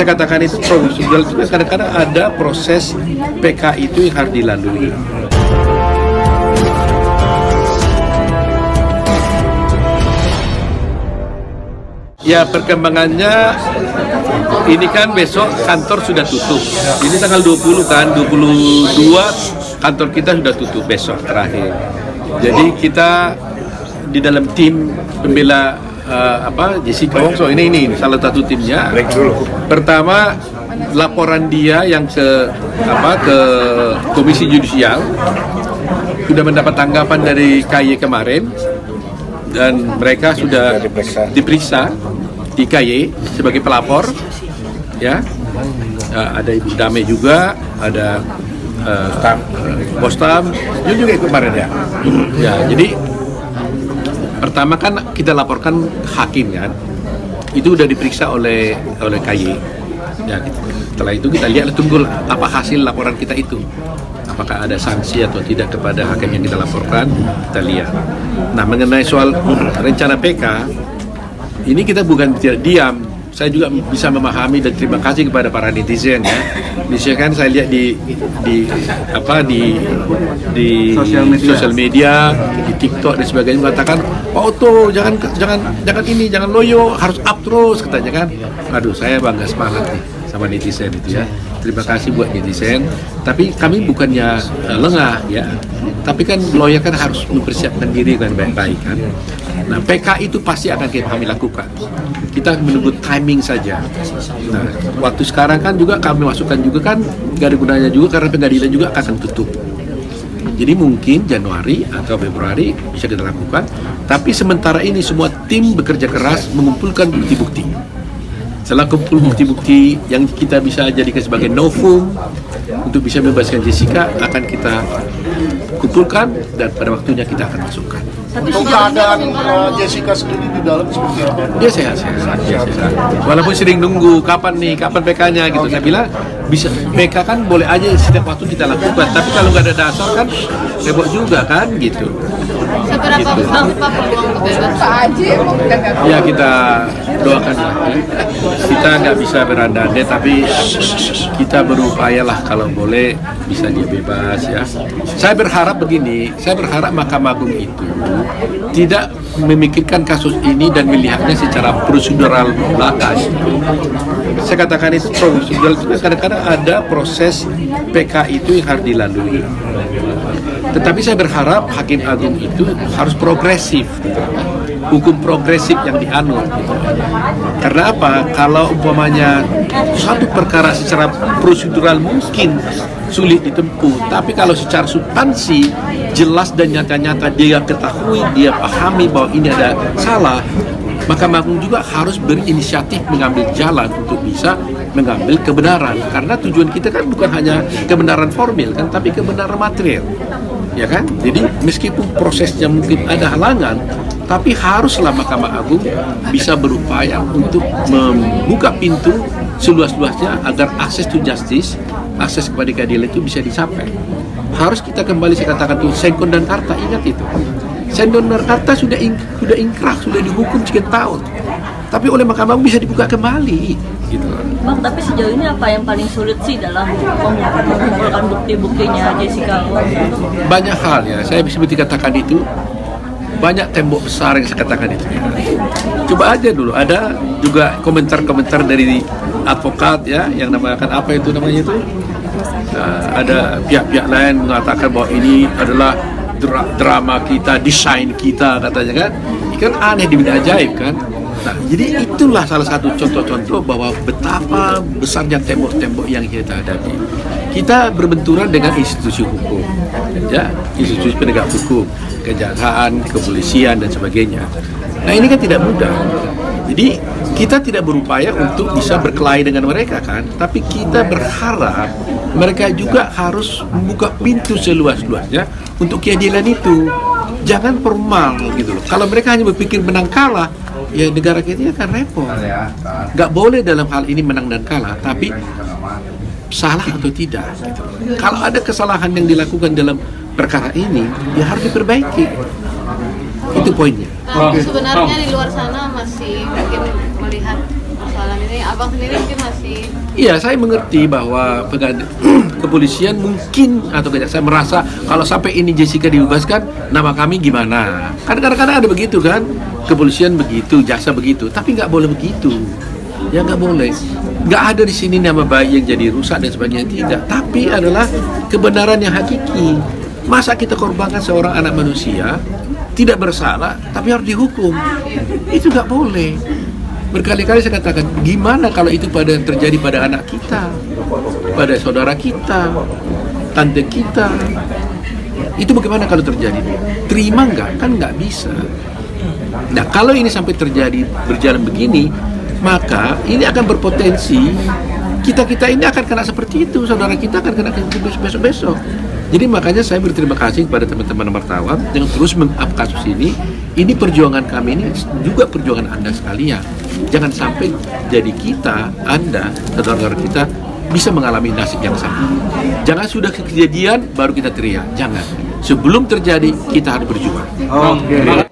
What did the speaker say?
Saya katakan itu prosedural, juga kadang-kadang ada proses PK itu yang harus dilalui. Ya, perkembangannya ini kan besok kantor sudah tutup. Ini tanggal 20 kan, 22 kantor kita sudah tutup besok terakhir. Jadi kita di dalam tim pembela Jessica Wongso ini salah satu timnya. Pertama laporan dia yang ke Komisi Yudisial sudah mendapat tanggapan dari KY kemarin. Dan mereka sudah diperiksa di KY sebagai pelapor, ya. Ada Ibu Dame juga, ada Bostam, juga ikut kemarin ya. Ya, jadi pertama kan kita laporkan hakim kan, itu udah diperiksa oleh KY. Ya, setelah itu kita lihat, tunggu apa hasil laporan kita itu. Apakah ada sanksi atau tidak kepada hakim yang kita laporkan, kita lihat. Nah, mengenai soal rencana PK, ini kita bukan tidak diam. Saya juga bisa memahami dan terima kasih kepada para netizen ya. Misalkan saya lihat di sosial media, di TikTok dan sebagainya mengatakan, Pak Otto jangan loyo, harus up terus katanya kan. Aduh, saya bangga semangat nih sama netizen itu ya. Terima kasih buat netizen. Tapi kami bukannya lengah ya. Tapi kan lawyer kan harus mempersiapkan diri dengan baik-baik kan. Nah, PK itu pasti akan kami lakukan. Kita menunggu timing saja. Nah, waktu sekarang kan juga kami masukkan juga kan gak ada gunanya juga karena pengadilan juga akan tutup. Jadi mungkin Januari atau Februari bisa kita lakukan. Tapi sementara ini semua tim bekerja keras mengumpulkan bukti-bukti. Setelah kumpul bukti-bukti yang kita bisa jadikan sebagai novum untuk bisa membebaskan Jessica, akan kita kumpulkan dan pada waktunya kita akan masukkan. Untuk keadaan Jessica sendiri di dalam seperti apa? Dia sehat. Walaupun sering nunggu kapan PK-nya gitu. Saya bilang bisa PK kan boleh aja setiap waktu kita lakukan, tapi kalau nggak ada dasar kan heboh juga kan gitu. Seberapa besar Pak peluang kebebasan? Ya, kita doakan lah. Kita nggak bisa berandai-andai, tapi kita berupayalah kalau boleh bisa dia bebas ya. Saya berharap begini, saya berharap Mahkamah Agung itu tidak memikirkan kasus ini dan melihatnya secara prosedural belaka. Saya katakan itu prosedural, juga kadang-kadang ada proses PK itu yang harus dilalui. Tetapi saya berharap Hakim Agung itu harus progresif, hukum progresif yang dianut. Karena apa? Kalau umpamanya satu perkara secara prosedural mungkin sulit ditempuh, tapi kalau secara substansi jelas dan nyata-nyata dia ketahui, dia pahami bahwa ini ada salah, maka Mahkamah Agung juga harus berinisiatif mengambil jalan untuk bisa mengambil kebenaran. Karena tujuan kita kan bukan hanya kebenaran formil kan, tapi kebenaran material. Ya kan? Jadi meskipun prosesnya mungkin ada halangan, tapi haruslah Mahkamah Agung bisa berupaya untuk membuka pintu seluas-luasnya agar akses to justice, akses kepada keadilan itu bisa dicapai. Harus kita kembali, saya katakan itu Sengkon dan Karta, ingat itu. Sengkon dan Karta sudah ingkrah, sudah dihukum sekian tahun, tapi oleh Mahkamah Agung bisa dibuka kembali gitu. Bang, tapi sejauh ini apa yang paling sulit sih dalam mengumpulkan bukti-buktinya Jessica? Banyak hal ya, saya bisa katakan itu banyak tembok besar yang saya katakan itu. Coba aja dulu, ada juga komentar-komentar dari advokat ya, yang namakan apa itu namanya itu, ada pihak-pihak lain mengatakan bahwa ini adalah drama kita, desain kita katanya kan. Ini kan aneh, dibilang ajaib kan. Nah, jadi itulah salah satu contoh-contoh bahwa betapa besarnya tembok-tembok yang kita hadapi. Kita berbenturan dengan institusi hukum, ya, institusi penegak hukum, kejaksaan, kepolisian dan sebagainya. Nah, ini kan tidak mudah. Jadi kita tidak berupaya untuk bisa berkelahi dengan mereka kan, tapi kita berharap mereka juga harus membuka pintu seluas-luasnya untuk keadilan itu. Jangan formal gitu loh. Kalau mereka hanya berpikir menang kalah, ya negara kita akan repot. Nggak boleh dalam hal ini menang dan kalah, tapi salah atau tidak gitu. Kalau ada kesalahan yang dilakukan dalam perkara ini, ya harus diperbaiki. Itu poinnya. Sebenarnya di luar sana masih mungkin melihat persoalan ini Jadi abang sendiri mungkin masih Iya, saya mengerti bahwa kepolisian mungkin atau kejaksaan merasa kalau sampai ini Jessica dibebaskan, nama kami gimana? Kan kadang-kadang ada begitu kan, kepolisian begitu, jaksa begitu, tapi nggak boleh begitu. Ya nggak boleh. Nggak ada di sini nama baik yang jadi rusak dan sebagainya, tidak. Tapi adalah kebenaran yang hakiki. Masa kita korbankan seorang anak manusia tidak bersalah, tapi harus dihukum? Itu nggak boleh. Berkali-kali saya katakan, gimana kalau itu terjadi pada anak kita, pada saudara kita, tante kita? Itu bagaimana kalau terjadi? Terima nggak? Kan nggak bisa. Nah, kalau ini sampai terjadi berjalan begini, maka ini akan berpotensi kita ini akan kena seperti itu, saudara kita akan kena besok-besok. Jadi makanya saya berterima kasih kepada teman-teman wartawan yang terus meng-up kasus ini. Ini perjuangan kami, ini juga perjuangan Anda sekalian. Jangan sampai jadi kita, Anda, saudara-saudara kita bisa mengalami nasib yang sama. Jangan sudah kejadian baru kita teriak, jangan. Sebelum terjadi kita harus berjuang. Oke.